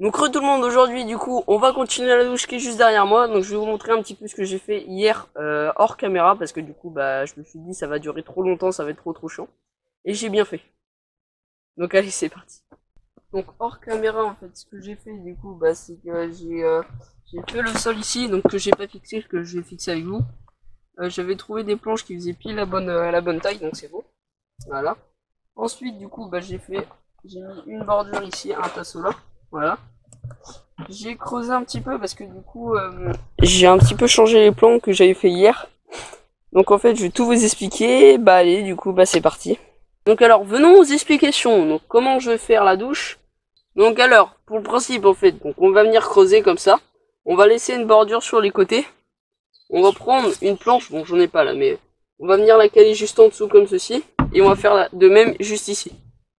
Donc tout le monde, aujourd'hui du coup on va continuer la douche qui est juste derrière moi. Donc je vais vous montrer un petit peu ce que j'ai fait hier hors caméra, parce que du coup bah je me suis dit ça va durer trop longtemps, ça va être trop chiant. Et j'ai bien fait. Donc allez, c'est parti. Donc hors caméra, en fait, ce que j'ai fait du coup bah c'est que j'ai fait le sol ici, donc que j'ai pas fixé, que je vais fixer avec vous. J'avais trouvé des planches qui faisaient pile la bonne taille, donc c'est bon. Voilà. Ensuite du coup bah j'ai mis une bordure ici, un tasseau là. Voilà. J'ai creusé un petit peu parce que du coup j'ai un petit peu changé les plans que j'avais fait hier. Donc en fait je vais tout vous expliquer. Bah allez, du coup bah c'est parti. Donc alors venons aux explications. Donc comment je vais faire la douche. Donc alors pour le principe en fait, donc on va venir creuser comme ça. On va laisser une bordure sur les côtés. On va prendre une planche, bon j'en ai pas là, mais on va venir la caler juste en dessous comme ceci. Et on va faire de même juste ici.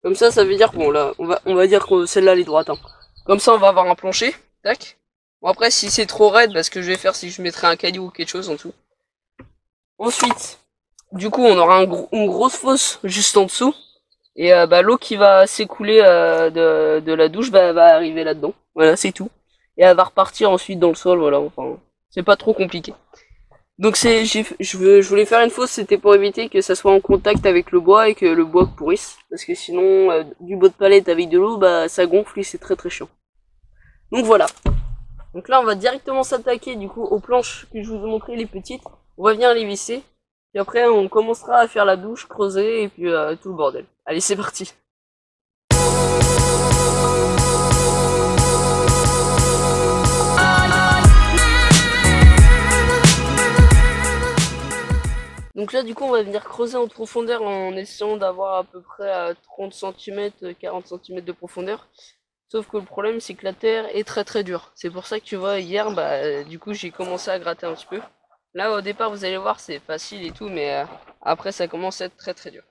Comme ça veut dire que bon là on va dire que celle-là elle est droite. Hein. Comme ça on va avoir un plancher. Tac. Bon après si c'est trop raide, bah, ce que je vais faire c'est que je mettrai un caillou ou quelque chose en dessous. Ensuite, du coup on aura une grosse fosse juste en dessous. Et bah, l'eau qui va s'écouler de la douche va arriver là-dedans. Voilà, c'est tout. Et elle va repartir ensuite dans le sol, voilà, enfin, c'est pas trop compliqué. Donc je voulais faire une fosse, c'était pour éviter que ça soit en contact avec le bois et que le bois pourrisse. Parce que sinon, du bois de palette avec de l'eau, bah ça gonfle et c'est très chiant. Donc voilà. Donc là on va directement s'attaquer du coup aux planches que je vous ai montré, les petites. On va venir les visser. Puis après on commencera à faire la douche, creuser et puis tout le bordel. Allez, c'est parti. Donc là du coup on va venir creuser en profondeur en essayant d'avoir à peu près 30 cm, 40 cm de profondeur. Sauf que le problème c'est que la terre est très dure. C'est pour ça que tu vois hier bah du coup j'ai commencé à gratter un petit peu. Là au départ vous allez voir c'est facile et tout, mais après ça commence à être très dur.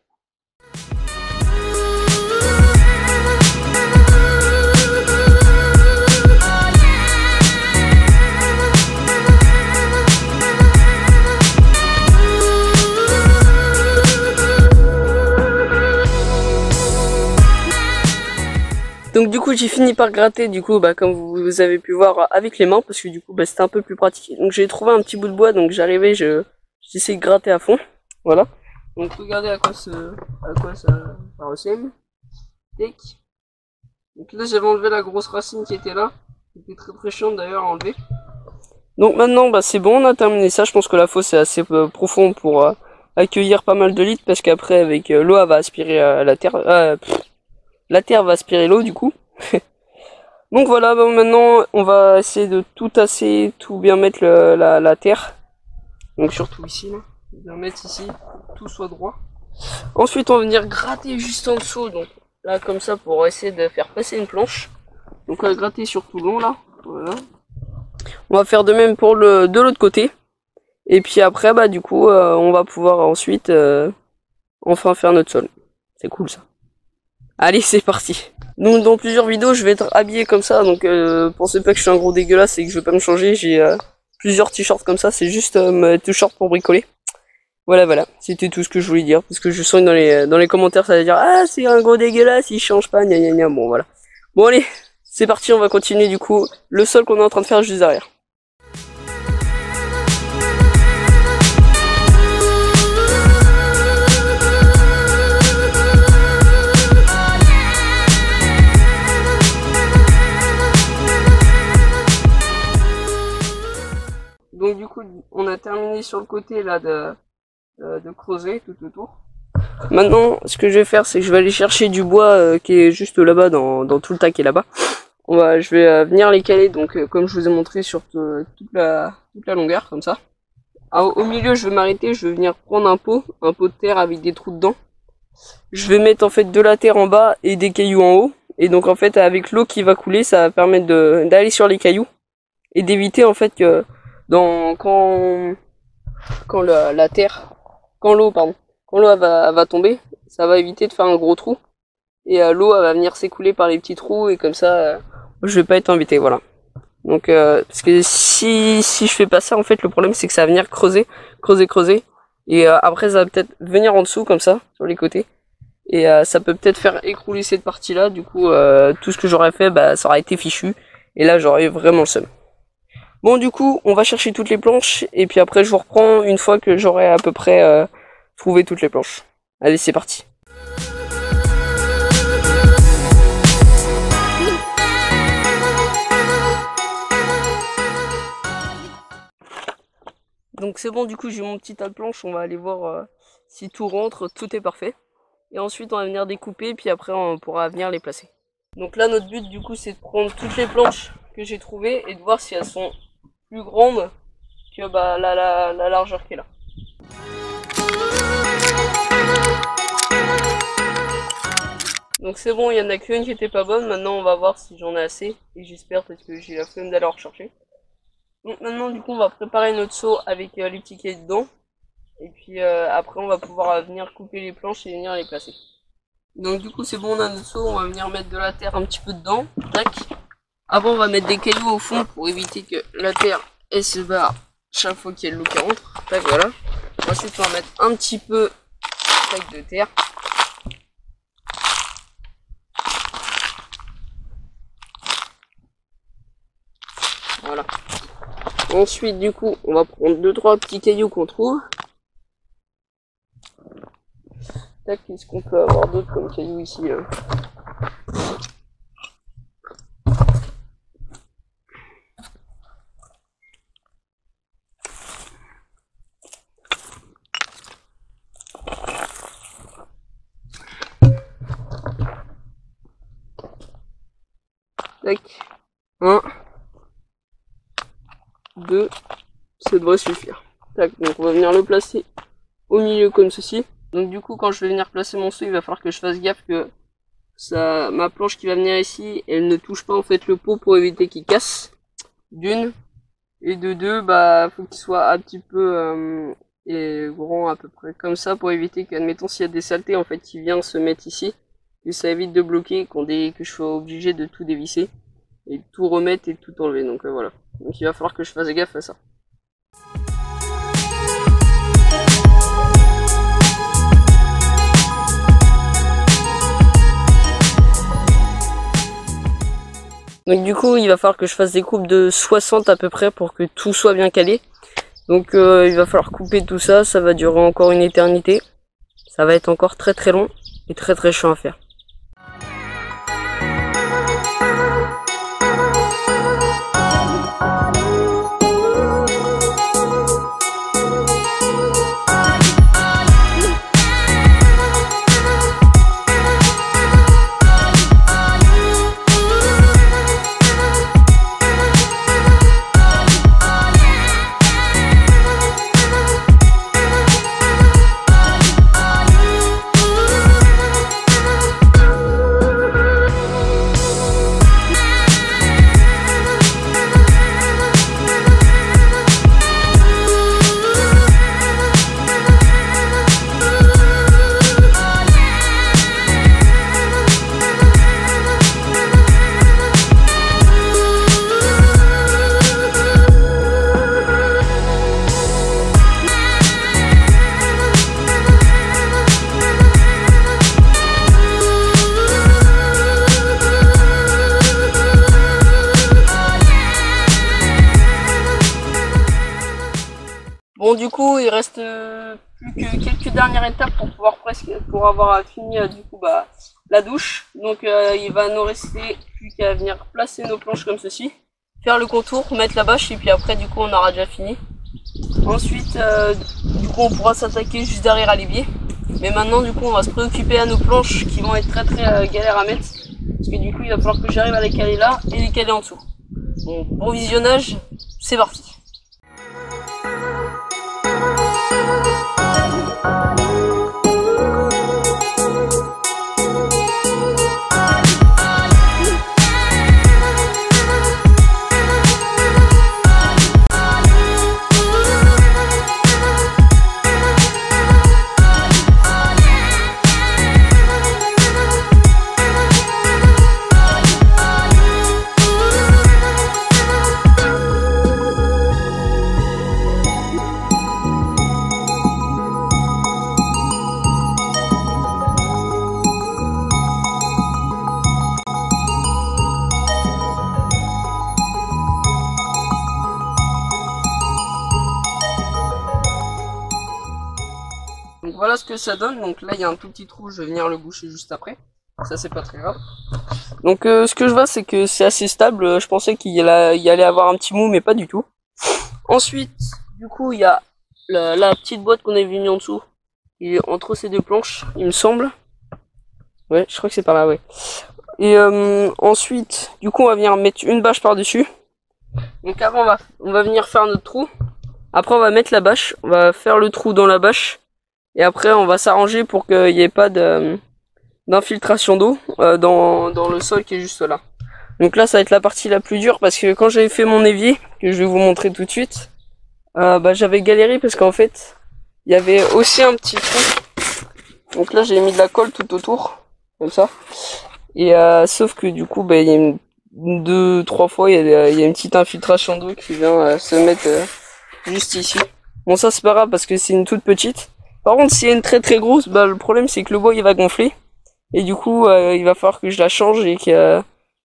Donc du coup j'ai fini par gratter du coup bah comme vous avez pu voir avec les mains, parce que du coup bah c'était un peu plus pratique. Donc j'ai trouvé un petit bout de bois, donc j'arrivais, j'essayais de gratter à fond. Voilà. Donc regardez à quoi ça ressemble. Tac. Donc là j'avais enlevé la grosse racine qui était là. C'était très chiant d'ailleurs à enlever. Donc maintenant bah c'est bon, on a terminé ça. Je pense que la fosse est assez profonde pour accueillir pas mal de litres, parce qu'après avec l'eau elle va aspirer la terre. La terre va aspirer l'eau du coup. Donc voilà, bah maintenant on va essayer de tout tasser, tout bien mettre la terre. Donc surtout ici là, bien mettre ici, tout soit droit. Ensuite on va venir gratter juste en dessous, donc là comme ça pour essayer de faire passer une planche. Donc on va gratter sur tout le long là, voilà. On va faire de même pour de l'autre côté. Et puis après bah du coup on va pouvoir ensuite enfin faire notre sol. C'est cool ça. Allez, c'est parti. Donc dans plusieurs vidéos je vais être habillé comme ça, donc pensez pas que je suis un gros dégueulasse et que je vais pas me changer. J'ai plusieurs t-shirts comme ça, c'est juste mes t-shirts pour bricoler. Voilà, c'était tout ce que je voulais dire, parce que je sens que dans les commentaires ça va dire ah c'est un gros dégueulasse, il change pas, gna gna gna. Bon voilà. Bon allez, c'est parti, on va continuer du coup le sol qu'on est en train de faire juste derrière. Donc du coup on a terminé sur le côté là de creuser tout autour. Maintenant ce que je vais faire c'est que je vais aller chercher du bois qui est juste là-bas dans tout le tas qui est là-bas. Je vais venir les caler donc comme je vous ai montré sur toute la longueur comme ça. Alors, au milieu je vais m'arrêter, je vais venir prendre un pot de terre avec des trous dedans. Je vais mettre en fait de la terre en bas et des cailloux en haut. Et donc en fait avec l'eau qui va couler ça va permettre d'aller sur les cailloux et d'éviter en fait que quand l'eau va tomber, ça va éviter de faire un gros trou et l'eau va venir s'écouler par les petits trous et comme ça je vais pas être embêté, voilà. Donc parce que si je fais pas ça en fait le problème c'est que ça va venir creuser et après ça va peut-être venir en dessous comme ça sur les côtés Et ça peut peut-être faire écrouler cette partie-là. Du coup, tout ce que j'aurais fait, bah, ça aurait été fichu. Et là, j'aurais vraiment le seum. Bon, du coup, on va chercher toutes les planches. Et puis après, je vous reprends une fois que j'aurai à peu près trouvé toutes les planches. Allez, c'est parti. Donc c'est bon, du coup j'ai mon petit tas de planches, on va aller voir si tout rentre, tout est parfait. Et ensuite on va venir découper, puis après on pourra venir les placer. Donc là notre but du coup c'est de prendre toutes les planches que j'ai trouvées et de voir si elles sont plus grandes que bah, la largeur qui est là. Donc c'est bon, il y en a qu'une qui était pas bonne, maintenant on va voir si j'en ai assez. Et j'espère parce que j'ai la flemme d'aller en rechercher. Donc maintenant du coup on va préparer notre seau avec les petits cailloux dedans. Et puis après on va pouvoir venir couper les planches et venir les placer. Donc du coup c'est bon, on a notre seau, on va venir mettre de la terre un petit peu dedans. Tac. Avant on va mettre des cailloux au fond pour éviter que la terre elle se barre chaque fois qu'il y a de l'eau qui rentre. Tac, voilà. Ensuite on va mettre un petit peu tac, de terre. Voilà. Ensuite, du coup, on va prendre 2-3 petits cailloux qu'on trouve. Tac, qu'est-ce qu'on peut avoir d'autre comme cailloux ici là? Tac. 1, 2, ça devrait suffire. Tac, donc on va venir le placer au milieu comme ceci. Donc du coup quand je vais venir placer mon seau, il va falloir que je fasse gaffe que ma planche qui va venir ici, elle ne touche pas en fait le pot pour éviter qu'il casse. D'une. Et de deux, bah faut qu'il soit un petit peu grand à peu près comme ça pour éviter qu'admettons s'il y a des saletés en fait qui viennent se mettre ici, que ça évite de bloquer, que je sois obligé de tout dévisser et tout remettre et tout enlever. Donc voilà. Donc il va falloir que je fasse gaffe à ça. Donc du coup il va falloir que je fasse des coupes de 60 à peu près pour que tout soit bien calé. Donc il va falloir couper tout ça, ça va durer encore une éternité. Ça va être encore très très long et très très chiant à faire. Bon du coup il reste plus que quelques dernières étapes pour avoir fini du coup bah la douche. Donc il va nous rester plus qu'à venir placer nos planches comme ceci, faire le contour, mettre la bâche et puis après du coup on aura déjà fini. Ensuite du coup on pourra s'attaquer juste derrière à l'évier. Mais maintenant du coup on va se préoccuper à nos planches qui vont être très galères à mettre. Parce que du coup il va falloir que j'arrive à les caler là et les caler en dessous. Bon visionnage, c'est parti. ce que ça donne. Donc là, il y a un tout petit trou, je vais venir le boucher juste après. Ça, c'est pas très grave. Donc ce que je vois, c'est que c'est assez stable. Je pensais qu'il y allait avoir un petit mou, mais pas du tout. Ensuite, du coup, il y a la petite boîte qu'on avait mis en dessous. Et entre ces deux planches, il me semble. Ouais, je crois que c'est par là, ouais. Et ensuite, du coup, on va venir mettre une bâche par-dessus. Donc avant, on va venir faire notre trou. Après, on va mettre la bâche. On va faire le trou dans la bâche. Et après, on va s'arranger pour qu'il n'y ait pas d'infiltration d'eau dans le sol qui est juste là. Donc là, ça va être la partie la plus dure parce que quand j'avais fait mon évier, que je vais vous montrer tout de suite, j'avais galéré parce qu'en fait, il y avait aussi un petit trou. Donc là, j'ai mis de la colle tout autour, comme ça. Et sauf que du coup, il y a deux, trois fois, il y a une petite infiltration d'eau qui vient se mettre juste ici. Bon, ça c'est pas grave parce que c'est une toute petite. Par contre, s'il y a une très très grosse, le problème c'est que le bois il va gonfler. Et du coup, il va falloir que je la change et que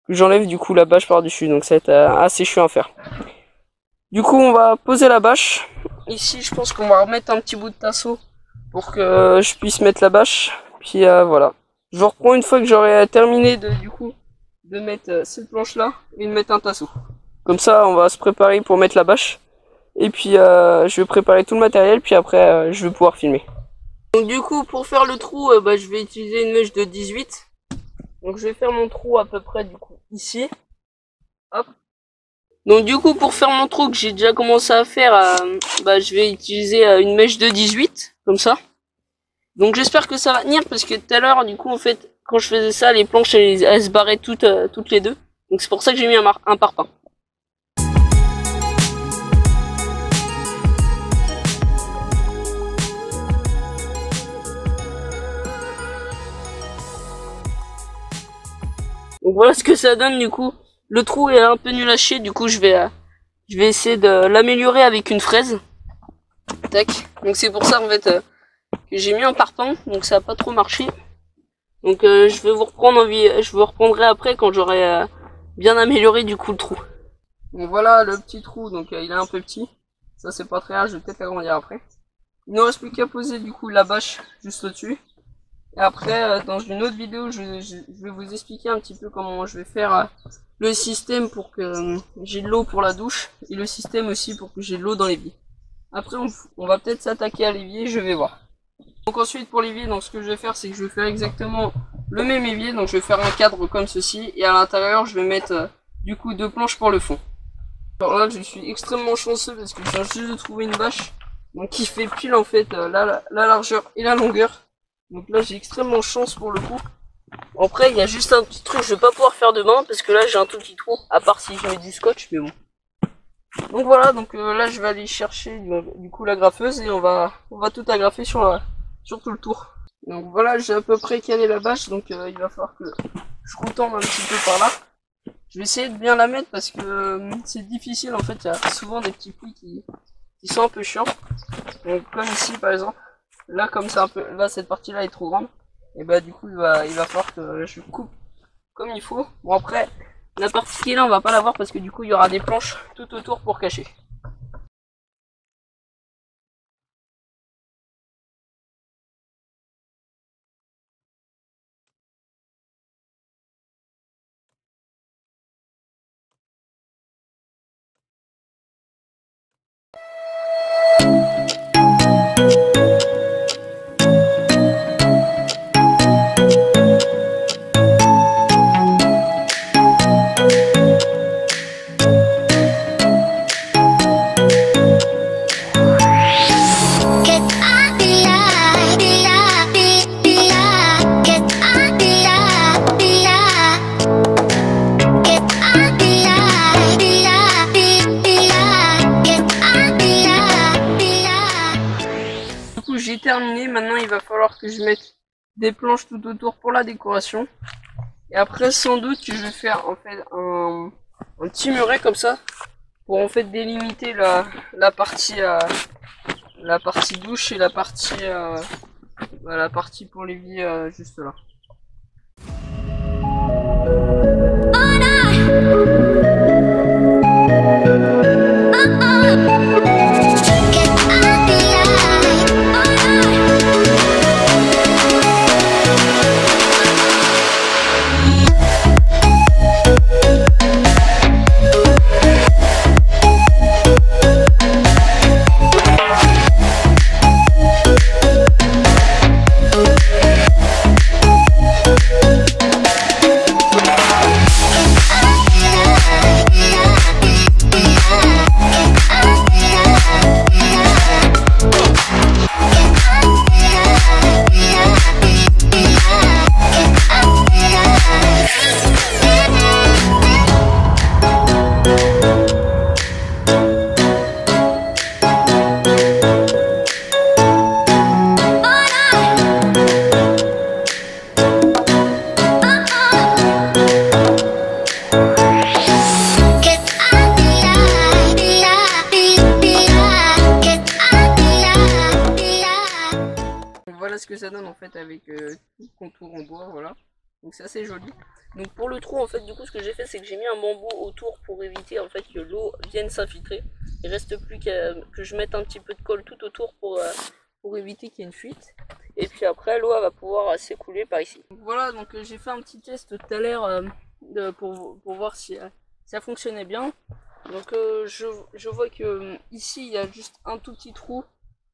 j'enlève du coup la bâche par-dessus. Donc ça va être assez chiant à faire. Du coup, on va poser la bâche. Ici, je pense qu'on va remettre un petit bout de tasseau pour que je puisse mettre la bâche. Puis voilà. Je reprends une fois que j'aurai terminé de mettre cette planche là et de mettre un tasseau. Comme ça, on va se préparer pour mettre la bâche. Et puis je vais préparer tout le matériel, puis après je vais pouvoir filmer. Donc du coup, pour faire le trou, je vais utiliser une mèche de 18. Donc je vais faire mon trou à peu près du coup ici. Hop. Donc du coup, pour faire mon trou que j'ai déjà commencé à faire, je vais utiliser une mèche de 18, comme ça. Donc j'espère que ça va tenir parce que tout à l'heure, du coup, en fait, quand je faisais ça, les planches elles se barraient toutes les deux. Donc c'est pour ça que j'ai mis un parpaing. Donc voilà ce que ça donne du coup. Le trou est un peu nul à chier, du coup je vais essayer de l'améliorer avec une fraise. Tac. Donc c'est pour ça en fait que j'ai mis un parpaing, donc ça a pas trop marché. Donc je vous reprendrai après quand j'aurai bien amélioré du coup le trou. Donc voilà le petit trou, donc il est un peu petit. Ça c'est pas très grave, je vais peut-être l'agrandir après. Il ne reste plus qu'à poser du coup la bâche juste au-dessus. Et après, dans une autre vidéo, je vais vous expliquer un petit peu comment je vais faire le système pour que j'ai de l'eau pour la douche. Et le système aussi pour que j'ai de l'eau dans l'évier. Après, on va peut-être s'attaquer à l'évier, je vais voir. Donc ensuite, pour l'évier, donc ce que je vais faire, c'est que je vais faire exactement le même évier. Donc je vais faire un cadre comme ceci. Et à l'intérieur, je vais mettre du coup 2 planches pour le fond. Alors là, je suis extrêmement chanceux parce que je viens juste de trouver une bâche. Donc qui fait pile en fait la largeur et la longueur. Donc là j'ai extrêmement chance pour le coup. Après il y a juste un petit truc que je vais pas pouvoir faire demain parce que là j'ai un tout petit trou, à part si je mets du scotch, mais bon. Donc voilà, donc là je vais aller chercher du coup la graffeuse et on va tout agrafer sur tout le tour. Donc voilà, j'ai à peu près calé la bâche, donc il va falloir que je retende un petit peu par là. Je vais essayer de bien la mettre parce que c'est difficile en fait, il y a souvent des petits plis qui sont un peu chiants. Donc comme ici par exemple. Là comme c'est un peu, là cette partie là est trop grande, et du coup il va falloir que je coupe comme il faut. Bon après la partie qui est là on va pas la voir parce que du coup il y aura des planches tout autour pour cacher. J'ai terminé, maintenant il va falloir que je mette des planches tout autour pour la décoration. Et après sans doute que je vais faire en fait un petit muret comme ça pour en fait délimiter la partie douche et la partie pour l'évier juste là. donne en fait avec tout le contour en bois, voilà. Donc c'est assez joli. Donc pour le trou en fait du coup ce que j'ai fait c'est que j'ai mis un bambou autour pour éviter en fait que l'eau vienne s'infiltrer. Il reste plus qu'à que je mette un petit peu de colle tout autour pour éviter qu'il y ait une fuite. Et puis après l'eau va pouvoir s'écouler par ici. Donc voilà, donc j'ai fait un petit test tout à l'heure pour voir si ça fonctionnait bien. Donc je vois que ici il y a juste un tout petit trou.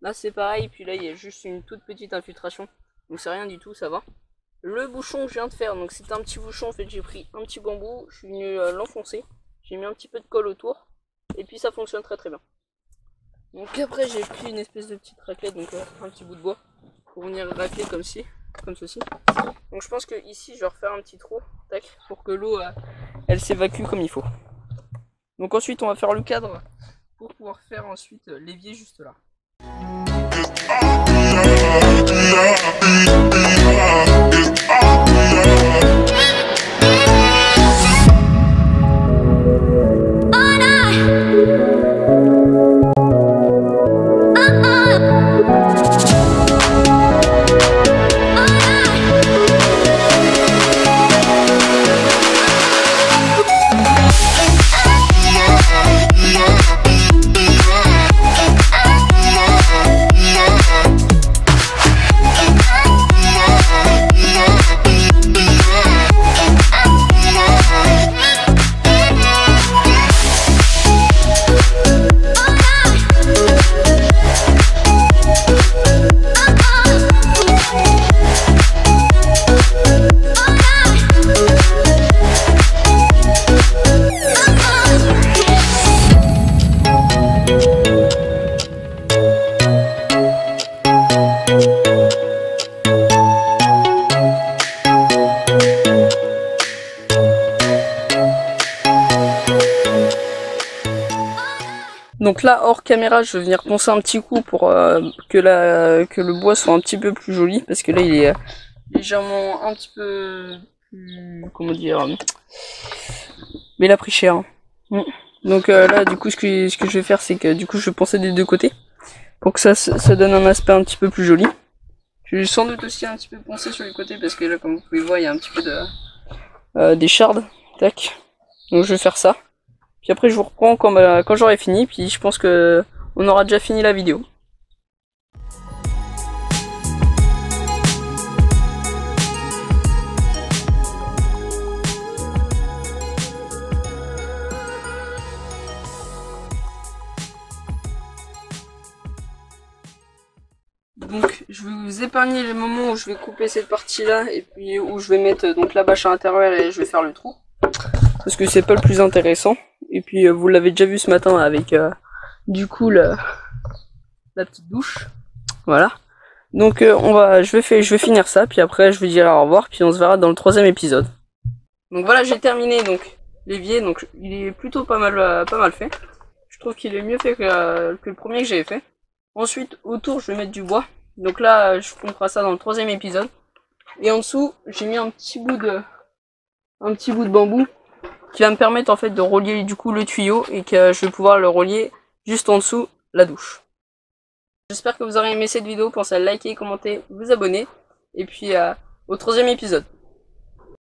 Là c'est pareil, puis là il y a juste une toute petite infiltration. Donc c'est rien du tout, ça va. Le bouchon que je viens de faire, donc c'est un petit bouchon, en fait j'ai pris un petit bambou, je suis venu l'enfoncer. J'ai mis un petit peu de colle autour. Et puis ça fonctionne très très bien. Donc après j'ai pris une espèce de petite raclette, donc un petit bout de bois. Pour venir racler comme ceci. Donc je pense que ici je vais refaire un petit trou, tac, pour que l'eau elle s'évacue comme il faut. Donc ensuite on va faire le cadre pour pouvoir faire ensuite l'évier juste là. Donc là hors caméra je vais venir poncer un petit coup pour que le bois soit un petit peu plus joli, parce que là il est légèrement un petit peu plus, comment dire, mais il a pris cher. Donc là du coup ce que je vais faire c'est que du coup je vais poncer des deux côtés pour que ça donne un aspect un petit peu plus joli. Je vais sans doute aussi un petit peu poncer sur les côtés parce que là comme vous pouvez voir il y a un petit peu de d'écharde, tac. Donc je vais faire ça. Puis après je vous reprends quand j'aurai fini, puis je pense que on aura déjà fini la vidéo. Donc je vais vous épargner les moments où je vais couper cette partie là et puis où je vais mettre donc la bâche à l'intérieur et je vais faire le trou. Parce que c'est pas le plus intéressant. Et puis vous l'avez déjà vu ce matin avec du coup la petite douche. Voilà. Donc je vais finir ça, puis après je vous dirai au revoir, puis on se verra dans le 3e épisode. Donc voilà, j'ai terminé donc l'évier, donc il est plutôt pas mal fait. Je trouve qu'il est mieux fait que le premier que j'avais fait. Ensuite autour je vais mettre du bois. Donc là je vous ferai ça dans le 3e épisode. Et en dessous j'ai mis un petit bout de bambou qui va me permettre en fait de relier du coup le tuyau et que je vais pouvoir le relier juste en dessous la douche. J'espère que vous aurez aimé cette vidéo, pensez à liker, commenter, vous abonner et puis au 3e épisode.